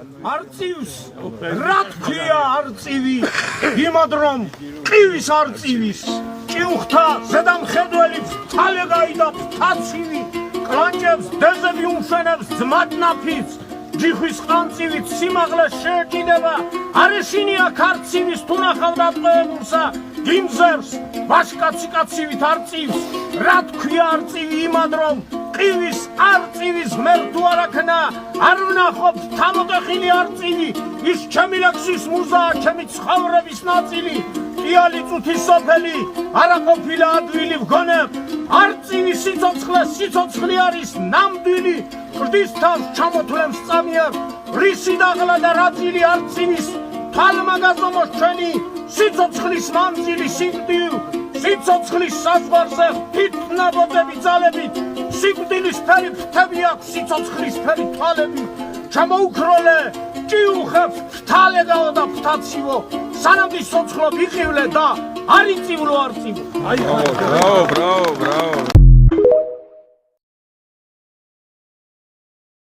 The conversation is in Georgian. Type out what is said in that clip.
არწივს რა თქვია არწივი იმად რომ ყივის არწივის ჭიუხთა ზედამხედველი თალე გაიდა ფთაცივი კლანჭებს დეზები უმშვენებს ძმადნაფიც ჯიხვის ყანწივით სიმაღლეს შეეჭიდება არეშინია ქარცივის თუ ნახავ დატყვევებულსა გიმზერს ვაშკაციკაცივით არწივს რა თქვია არწივი იმად რომ ყივის არწივის ღმერთუ არაქნა არ ვნახობ თამოტეხილი არწივი ის ჩემი ლექსის მუზაა ჩემი ცხოვრების ნაწილი იალი წუთის სოფელი არა ყოფილა ადვილი ვგონებ არწივი სიცოცხლე არის ნამდვილი ყრდის თავს ჩამოთვლებს წამიერ რისი დაღლა და რაწილი არწივის თალმაგაზომოს ჩვენი სიცოცხლის მანძილი სიკვდილ სიცოცხლის საზღვარზე ფიტნაბოძები ძალებით სიკვდილის ფერი ფრთები აქვს სიცოცხლის ფერი თვალები ჩამოუქროლე ჭიუხებს ფრთალე გაოდა ფრთაცივო სანამ ის სოცხლო ვიყივლე და არ იწივლო არწივო ბრავო